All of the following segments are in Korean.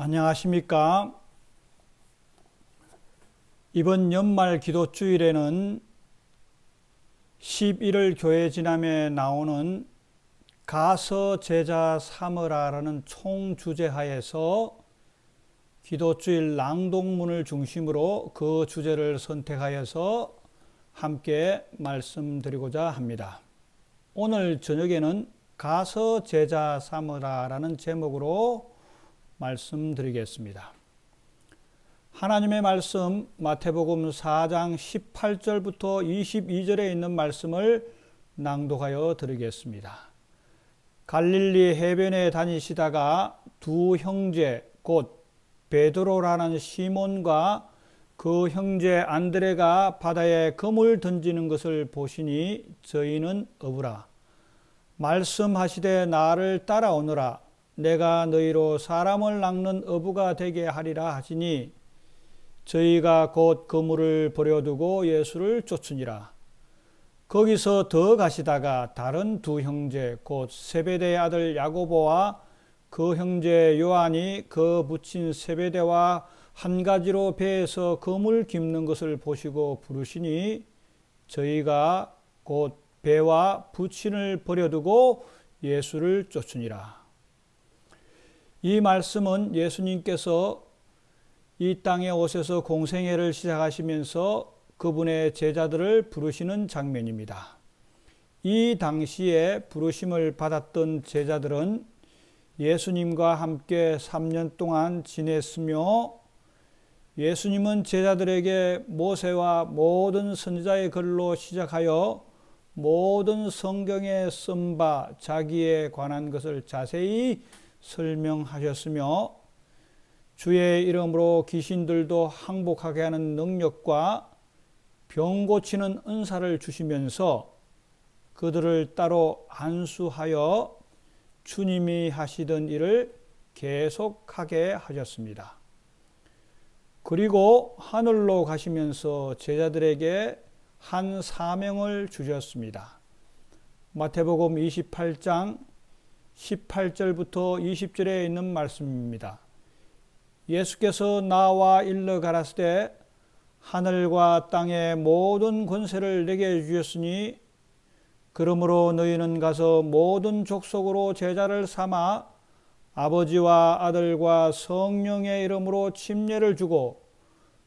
안녕하십니까? 이번 연말 기도주일에는 11월 교회 지남에 나오는 가서 제자 삼으라라는 총주제 하에서 기도주일 낭독문을 중심으로 그 주제를 선택하여서 함께 말씀드리고자 합니다. 오늘 저녁에는 가서 제자 삼으라라는 제목으로 말씀드리겠습니다. 하나님의 말씀 마태복음 4장 18절부터 22절에 있는 말씀을 낭독하여 드리겠습니다. 갈릴리 해변에 다니시다가 두 형제 곧 베드로라는 시몬과 그 형제 안드레가 바다에 그물 던지는 것을 보시니 저희는 어부라. 말씀하시되 나를 따라오너라. 내가 너희로 사람을 낚는 어부가 되게 하리라 하시니 저희가 곧 그물을 버려두고 예수를 쫓으니라. 거기서 더 가시다가 다른 두 형제 곧 세베대의 아들 야고보와 그 형제 요한이 그 묻힌 세베대와 한 가지로 배에서 그물 깁는 것을 보시고 부르시니 저희가 곧 배와 부친을 버려두고 예수를 쫓으니라. 이 말씀은 예수님께서 이 땅에 오셔서 공생애를 시작하시면서 그분의 제자들을 부르시는 장면입니다. 이 당시에 부르심을 받았던 제자들은 예수님과 함께 3년 동안 지냈으며 예수님은 제자들에게 모세와 모든 선지자의 글로 시작하여 모든 성경에 쓴 바 자기에 관한 것을 자세히 설명하셨으며 주의 이름으로 귀신들도 항복하게 하는 능력과 병 고치는 은사를 주시면서 그들을 따로 안수하여 주님이 하시던 일을 계속하게 하셨습니다. 그리고 하늘로 가시면서 제자들에게 한 사명을 주셨습니다. 마태복음 28장 18절부터 20절에 있는 말씀입니다. 예수께서 나와 일러 가라사대 하늘과 땅의 모든 권세를 내게 주셨으니 그러므로 너희는 가서 모든 족속으로 제자를 삼아 아버지와 아들과 성령의 이름으로 침례를 주고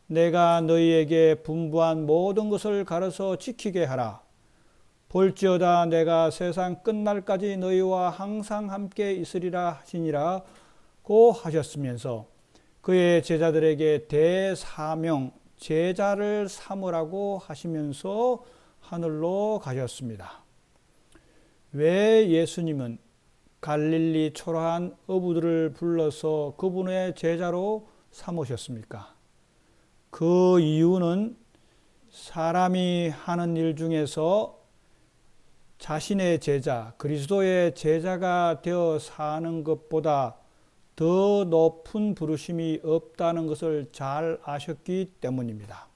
내가 너희에게 분부한 모든 것을 가르쳐 지키게 하라. 볼지어다 내가 세상 끝날까지 너희와 항상 함께 있으리라 하시니라고 하셨으면서 그의 제자들에게 대사명 제자를 삼으라고 하시면서 하늘로 가셨습니다. 왜 예수님은 갈릴리 초라한 어부들을 불러서 그분의 제자로 삼으셨습니까? 그 이유는 사람이 하는 일 중에서 자신의 제자, 그리스도의 제자가 되어 사는 것보다 더 높은 부르심이 없다는 것을 잘 아셨기 때문입니다.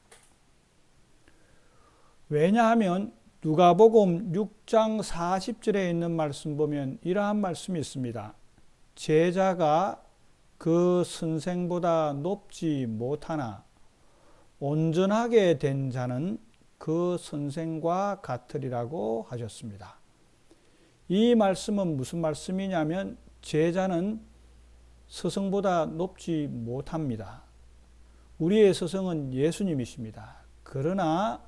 왜냐하면 누가복음 6장 40절에 있는 말씀 보면 이러한 말씀이 있습니다. 제자가 그 선생보다 높지 못하나 온전하게 된 자는 그 선생과 같으리라고 하셨습니다. 이 말씀은 무슨 말씀이냐면 제자는 스승보다 높지 못합니다. 우리의 스승은 예수님이십니다. 그러나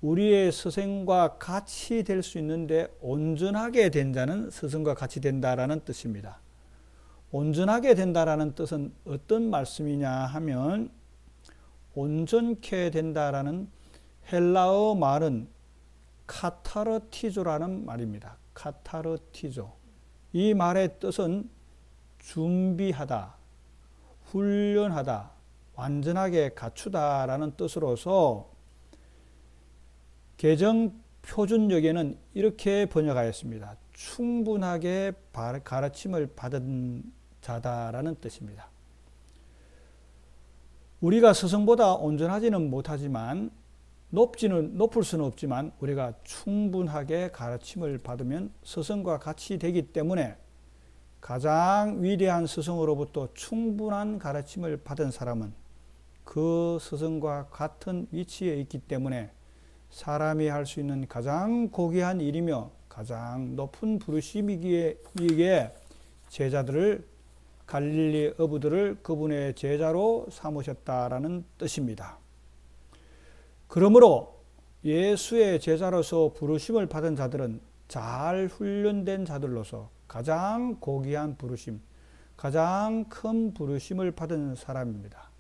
우리의 스승과 같이 될 수 있는데 온전하게 된 자는 스승과 같이 된다라는 뜻입니다. 온전하게 된다라는 뜻은 어떤 말씀이냐 하면 온전케 된다라는 헬라어 말은 카타르티조라는 말입니다. 카타르티조. 이 말의 뜻은 준비하다, 훈련하다, 완전하게 갖추다라는 뜻으로서 개정 표준역에는 이렇게 번역하였습니다. 충분하게 가르침을 받은 자다라는 뜻입니다. 우리가 스승보다 온전하지는 못하지만 높을 수는 없지만 우리가 충분하게 가르침을 받으면 스승과 같이 되기 때문에 가장 위대한 스승으로부터 충분한 가르침을 받은 사람은 그 스승과 같은 위치에 있기 때문에 사람이 할 수 있는 가장 고귀한 일이며 가장 높은 부르심이기에 제자들을 갈릴리 어부들을 그분의 제자로 삼으셨다라는 뜻입니다. 그러므로 예수의 제자로서 부르심을 받은 자들은 잘 훈련된 자들로서 가장 고귀한 부르심, 가장 큰 부르심을 받은 사람입니다.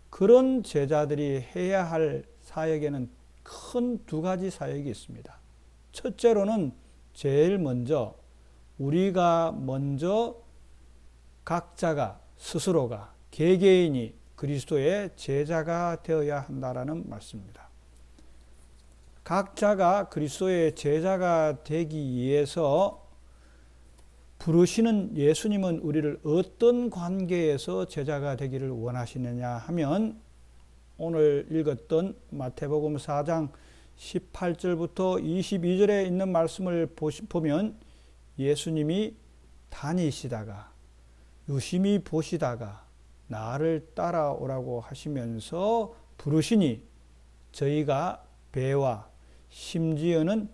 그런 제자들이 해야 할 사역에는 큰 두 가지 사역이 있습니다. 첫째로는 제일 먼저 우리가 먼저 각자가 스스로가 개개인이 그리스도의 제자가 되어야 한다라는 말씀입니다. 각자가 그리스도의 제자가 되기 위해서 부르시는 예수님은 우리를 어떤 관계에서 제자가 되기를 원하시느냐 하면 오늘 읽었던 마태복음 4장 18절부터 22절에 있는 말씀을 보면 예수님이 다니시다가 유심히 보시다가 나를 따라오라고 하시면서 부르시니 저희가 배와 심지어는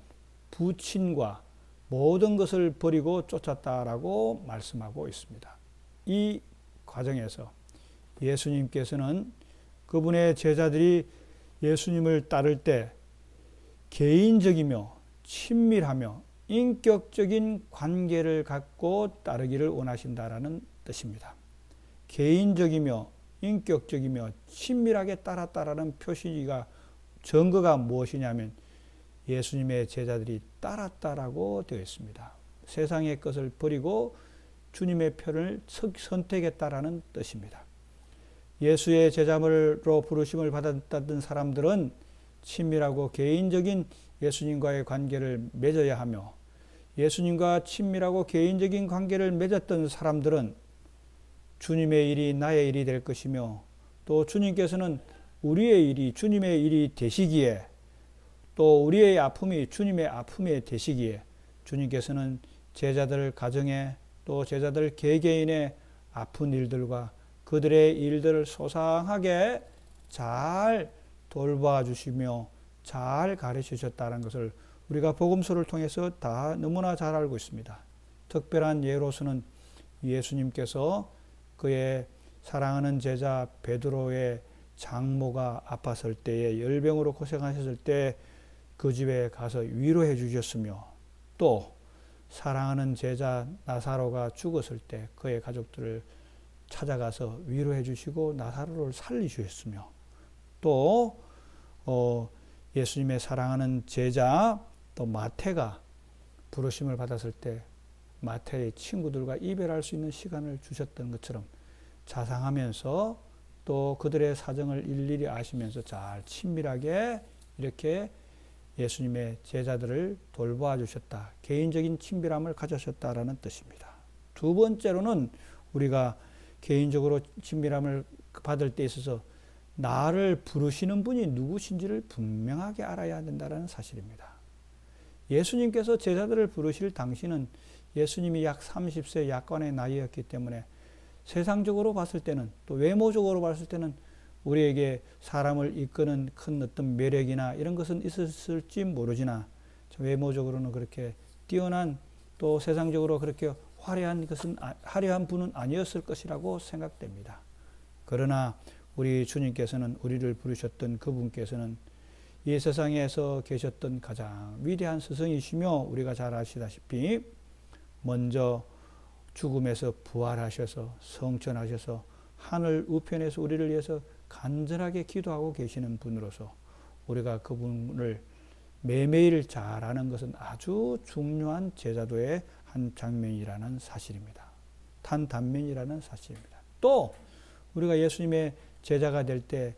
부친과 모든 것을 버리고 쫓았다라고 말씀하고 있습니다. 이 과정에서 예수님께서는 그분의 제자들이 예수님을 따를 때 개인적이며 친밀하며 인격적인 관계를 갖고 따르기를 원하신다라는 뜻입니다. 개인적이며 인격적이며 친밀하게 따랐다라는 표시가 증거가 무엇이냐면 예수님의 제자들이 따랐다라고 되어 있습니다. 세상의 것을 버리고 주님의 편을 선택했다라는 뜻입니다. 예수의 제자로 부르심을 받았던 사람들은 친밀하고 개인적인 예수님과의 관계를 맺어야 하며 예수님과 친밀하고 개인적인 관계를 맺었던 사람들은 주님의 일이 나의 일이 될 것이며 또 주님께서는 우리의 일이 주님의 일이 되시기에 또 우리의 아픔이 주님의 아픔이 되시기에 주님께서는 제자들 가정에 또 제자들 개개인의 아픈 일들과 그들의 일들을 소상하게 잘 돌봐 주시며 잘 가르쳐 주셨다는 것을 우리가 복음서를 통해서 다 너무나 잘 알고 있습니다. 특별한 예로서는 예수님께서 그의 사랑하는 제자 베드로의 장모가 아팠을 때에 열병으로 고생하셨을 때 그 집에 가서 위로해 주셨으며 또 사랑하는 제자 나사로가 죽었을 때 그의 가족들을 찾아가서 위로해 주시고 나사로를 살리셨으며 또 예수님의 사랑하는 제자 또 마태가 부르심을 받았을 때 마태의 친구들과 이별할 수 있는 시간을 주셨던 것처럼 자상하면서 또 그들의 사정을 일일이 아시면서 잘 친밀하게 이렇게 예수님의 제자들을 돌보아 주셨다. 개인적인 친밀함을 가져셨다라는 뜻입니다. 두 번째로는 우리가 개인적으로 친밀함을 받을 때 있어서 나를 부르시는 분이 누구신지를 분명하게 알아야 된다는 사실입니다. 예수님께서 제자들을 부르실 당시는 예수님이 약 30세 약관의 나이였기 때문에 세상적으로 봤을 때는 또 외모적으로 봤을 때는 우리에게 사람을 이끄는 큰 어떤 매력이나 이런 것은 있었을지 모르지나 외모적으로는 그렇게 뛰어난 또 세상적으로 그렇게 화려한 분은 아니었을 것이라고 생각됩니다. 그러나 우리 주님께서는 우리를 부르셨던 그분께서는 이 세상에서 계셨던 가장 위대한 스승이시며 우리가 잘 아시다시피 먼저 죽음에서 부활하셔서 성천하셔서 하늘 우편에서 우리를 위해서 간절하게 기도하고 계시는 분으로서 우리가 그분을 매매일 잘 아는 것은 아주 중요한 제자도의 한 장면이라는 사실입니다. 단면이라는 사실입니다. 또 우리가 예수님의 제자가 될 때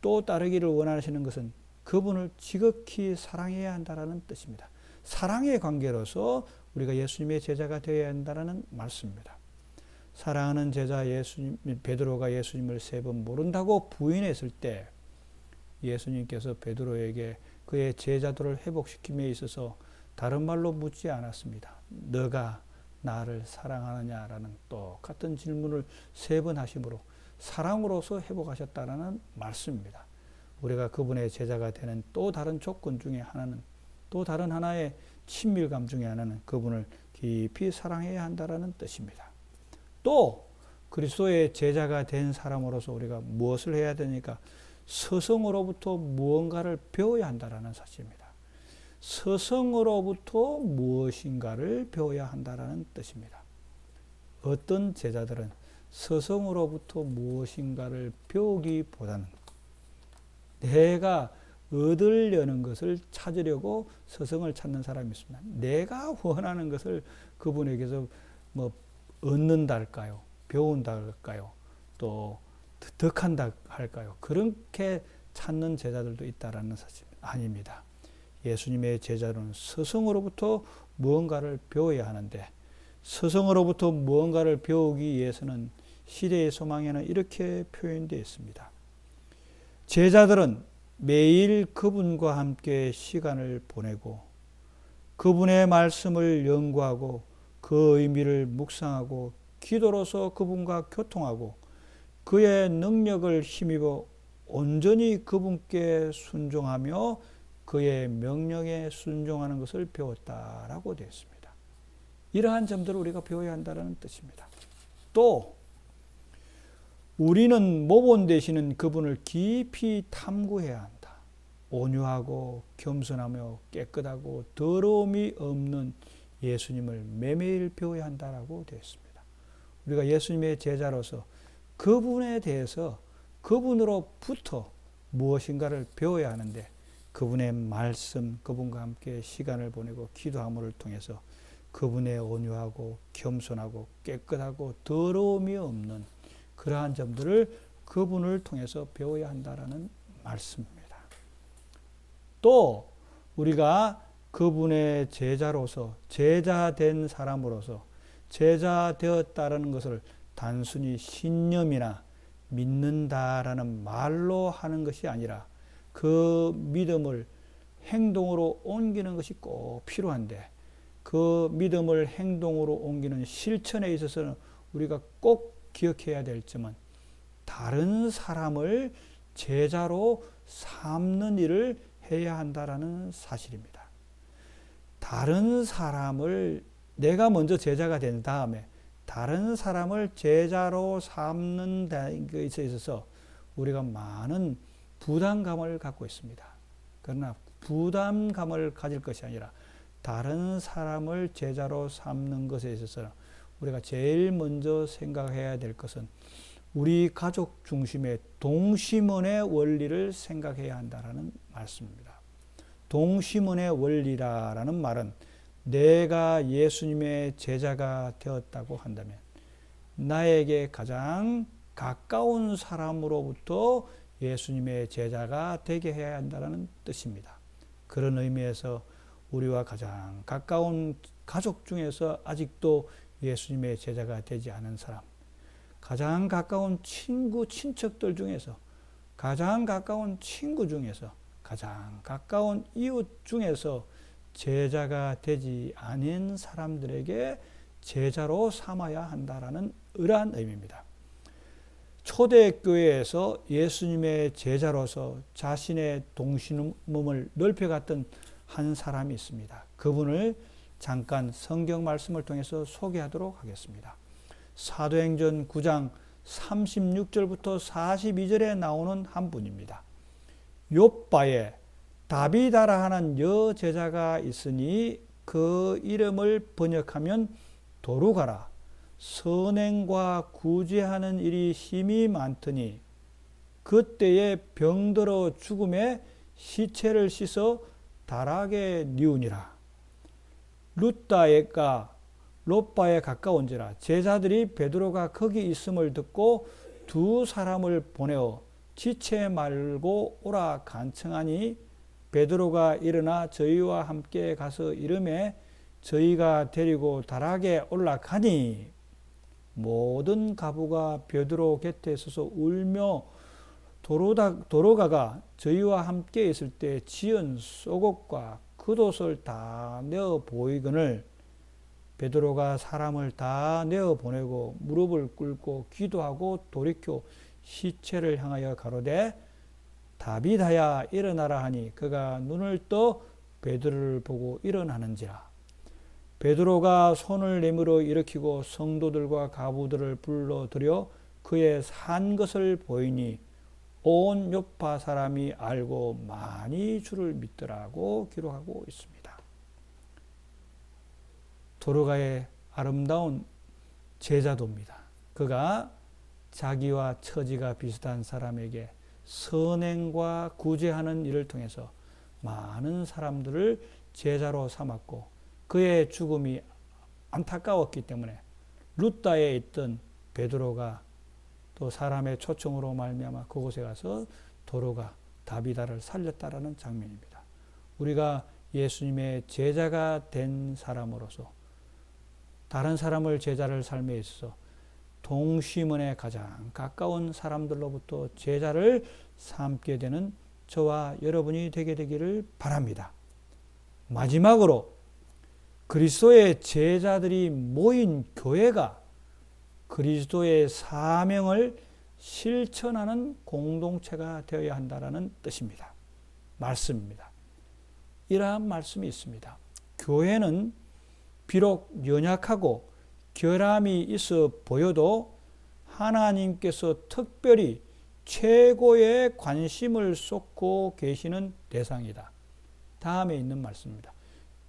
또 따르기를 원하시는 것은 그분을 지극히 사랑해야 한다는 뜻입니다. 사랑의 관계로서 우리가 예수님의 제자가 되어야 한다는 말씀입니다. 사랑하는 제자 베드로가 예수님을 3번 모른다고 부인했을 때 예수님께서 베드로에게 그의 제자도를 회복시킴에 있어서 다른 말로 묻지 않았습니다. 너가 나를 사랑하느냐라는 똑같은 질문을 3번 하심으로 사랑으로서 회복하셨다라는 말씀입니다. 우리가 그분의 제자가 되는 또 다른 조건 중에 하나는, 또 다른 하나의 친밀감 중에 하나는 그분을 깊이 사랑해야 한다라는 뜻입니다. 또 그리스도의 제자가 된 사람으로서 우리가 무엇을 해야 되니까 스승으로부터 무언가를 배워야 한다라는 사실입니다. 스승으로부터 무엇인가를 배워야 한다라는 뜻입니다. 어떤 제자들은 스승으로부터 무엇인가를 배우기보다는 내가 얻으려는 것을 찾으려고 스승을 찾는 사람이 있습니다. 내가 원하는 것을 그분에게서 뭐 얻는다 할까요? 배운다 할까요? 또 득한다 할까요? 그렇게 찾는 제자들도 있다라는 사실 아닙니다. 예수님의 제자로는 스승으로부터 무언가를 배워야 하는데, 스승으로부터 무언가를 배우기 위해서는 시대의 소망에는 이렇게 표현되어 있습니다. 제자들은 매일 그분과 함께 시간을 보내고 그분의 말씀을 연구하고 그 의미를 묵상하고 기도로서 그분과 교통하고 그의 능력을 힘입어 온전히 그분께 순종하며 그의 명령에 순종하는 것을 배웠다라고 되어 있습니다. 이러한 점들을 우리가 배워야 한다는 뜻입니다. 또 우리는 모본 되시는 그분을 깊이 탐구해야 한다. 온유하고 겸손하며 깨끗하고 더러움이 없는 예수님을 매매일 배워야 한다라고 되어 있습니다. 우리가 예수님의 제자로서 그분에 대해서 그분으로부터 무엇인가를 배워야 하는데, 그분의 말씀, 그분과 함께 시간을 보내고 기도함을 통해서 그분의 온유하고 겸손하고 깨끗하고 더러움이 없는 그러한 점들을 그분을 통해서 배워야 한다라는 말씀입니다. 또 우리가 그분의 제자로서, 제자된 사람으로서 제자 되었다라는 것을 단순히 신념이나 믿는다라는 말로 하는 것이 아니라 그 믿음을 행동으로 옮기는 것이 꼭 필요한데, 그 믿음을 행동으로 옮기는 실천에 있어서는 우리가 꼭 기억해야 될 점은 다른 사람을 제자로 삼는 일을 해야 한다라는 사실입니다. 다른 사람을, 내가 먼저 제자가 된 다음에 다른 사람을 제자로 삼는 것에 있어서 우리가 많은 부담감을 갖고 있습니다. 그러나 부담감을 가질 것이 아니라 다른 사람을 제자로 삼는 것에 있어서 우리가 제일 먼저 생각해야 될 것은 우리 가족 중심의 동심원의 원리를 생각해야 한다는 말씀입니다. 동심원의 원리라는 말은 내가 예수님의 제자가 되었다고 한다면 나에게 가장 가까운 사람으로부터 예수님의 제자가 되게 해야 한다는 뜻입니다. 그런 의미에서 우리와 가장 가까운 가족 중에서 아직도 예수님의 제자가 되지 않은 사람, 가장 가까운 친구, 친척들 중에서, 가장 가까운 친구 중에서, 가장 가까운 이웃 중에서 제자가 되지 않은 사람들에게 제자로 삼아야 한다라는 이러한 의미입니다. 초대교회에서 예수님의 제자로서 자신의 동심을 넓혀갔던 한 사람이 있습니다. 그분을 잠깐 성경 말씀을 통해서 소개하도록 하겠습니다. 사도행전 9장 36절부터 42절에 나오는 한 분입니다. 욥바에 다비다라 하는 여제자가 있으니 그 이름을 번역하면 도루가라. 선행과 구제하는 일이 힘이 많더니 그때에 병들어 죽음에 시체를 씻어 다락에 뉘우니라. 룻다에가 롯바에 가까운지라. 제자들이 베드로가 거기 있음을 듣고 두 사람을 보내어 지체 말고 오라 간청하니 베드로가 일어나 저희와 함께 가서 이르매 저희가 데리고 다락에 올라가니 모든 가부가 베드로 곁에 서서 울며 도로가가 저희와 함께 있을 때 지은 속옷과 겉옷을 다 내어 보이거늘 베드로가 사람을 다 내어 보내고 무릎을 꿇고 기도하고 돌이켜 시체를 향하여 가로되 다비다야 일어나라 하니 그가 눈을 떠 베드로를 보고 일어나는지라. 베드로가 손을 내밀어 일으키고 성도들과 가부들을 불러들여 그의 산 것을 보이니 온 요파 사람이 알고 많이 주를 믿더라고 기록하고 있습니다. 도로가의 아름다운 제자도입니다. 그가 자기와 처지가 비슷한 사람에게 선행과 구제하는 일을 통해서 많은 사람들을 제자로 삼았고 그의 죽음이 안타까웠기 때문에 룻다에 있던 베드로가 또 사람의 초청으로 말미암아 그곳에 가서 도로가 다비다를 살렸다라는 장면입니다. 우리가 예수님의 제자가 된 사람으로서 다른 사람을 제자를 삶에 있어서 동심원에 가장 가까운 사람들로부터 제자를 삼게 되는 저와 여러분이 되게 되기를 바랍니다. 마지막으로 그리스도의 제자들이 모인 교회가 그리스도의 사명을 실천하는 공동체가 되어야 한다는 뜻입니다. 말씀입니다. 이러한 말씀이 있습니다. 교회는 비록 연약하고 결함이 있어 보여도 하나님께서 특별히 최고의 관심을 쏟고 계시는 대상이다. 다음에 있는 말씀입니다.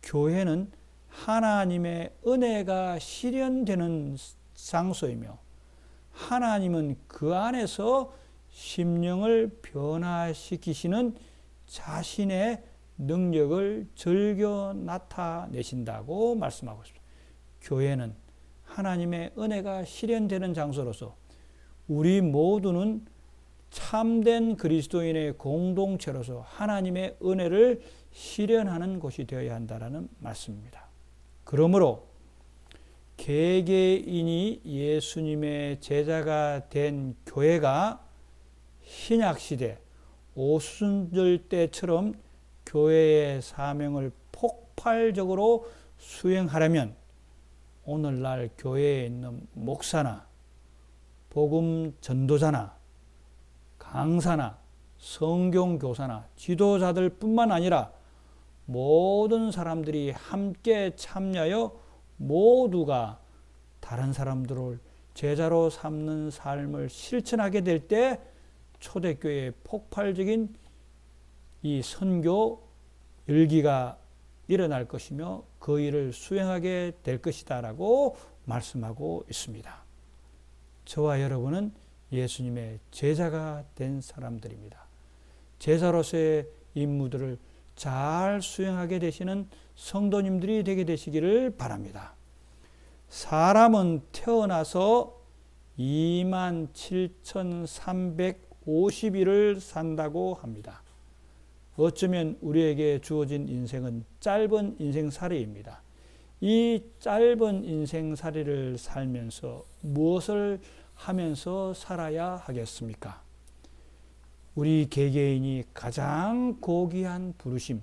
교회는 하나님의 은혜가 실현되는 장소이며 하나님은 그 안에서 심령을 변화시키시는 자신의 능력을 즐겨 나타내신다고 말씀하고 있습니다. 교회는 하나님의 은혜가 실현되는 장소로서 우리 모두는 참된 그리스도인의 공동체로서 하나님의 은혜를 실현하는 곳이 되어야 한다는 말씀입니다. 그러므로 개개인이 예수님의 제자가 된 교회가 신약시대 오순절 때처럼 교회의 사명을 폭발적으로 수행하려면 오늘날 교회에 있는 목사나 복음 전도자나 강사나 성경교사나 지도자들 뿐만 아니라 모든 사람들이 함께 참여하여 모두가 다른 사람들을 제자로 삼는 삶을 실천하게 될 때 초대교회의 폭발적인 이 선교 열기가 일어날 것이며 그 일을 수행하게 될 것이다 라고 말씀하고 있습니다. 저와 여러분은 예수님의 제자가 된 사람들입니다. 제자로서의 임무들을 잘 수행하게 되시는 성도님들이 되게 되시기를 바랍니다. 사람은 태어나서 27,350일을 산다고 합니다. 어쩌면 우리에게 주어진 인생은 짧은 인생살이입니다. 이 짧은 인생살이를 살면서 무엇을 하면서 살아야 하겠습니까? 우리 개개인이 가장 고귀한 부르심,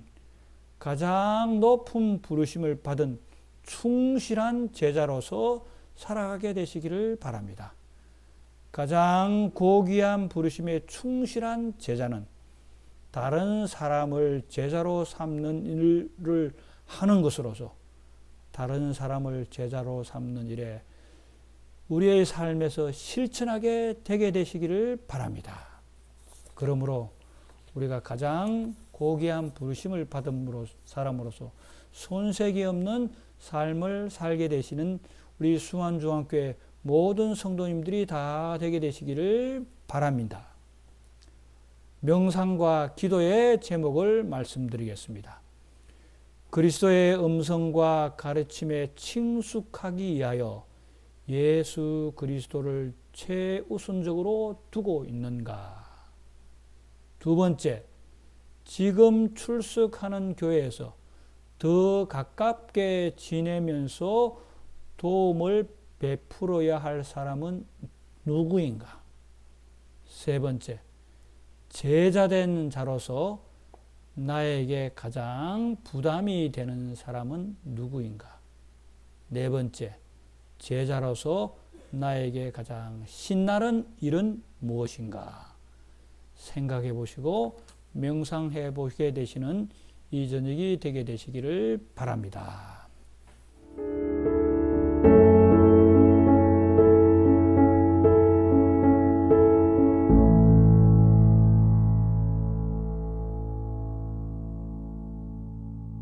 가장 높은 부르심을 받은 충실한 제자로서 살아가게 되시기를 바랍니다. 가장 고귀한 부르심에 충실한 제자는 다른 사람을 제자로 삼는 일을 하는 것으로서 다른 사람을 제자로 삼는 일에 우리의 삶에서 실천하게 되게 되시기를 바랍니다. 그러므로 우리가 가장 고귀한 부르심을 받은 사람으로서 손색이 없는 삶을 살게 되시는 우리 숭안중앙교회 모든 성도님들이 다 되게 되시기를 바랍니다. 명상과 기도의 제목을 말씀드리겠습니다. 그리스도의 음성과 가르침에 친숙하기 위하여 예수 그리스도를 최우선적으로 두고 있는가? 두 번째, 지금 출석하는 교회에서 더 가깝게 지내면서 도움을 베풀어야 할 사람은 누구인가? 세 번째, 제자된 자로서 나에게 가장 부담이 되는 사람은 누구인가? 네 번째, 제자로서 나에게 가장 신나는 일은 무엇인가 생각해 보시고 명상해 보시게 되시는 이 저녁이 되게 되시기를 바랍니다.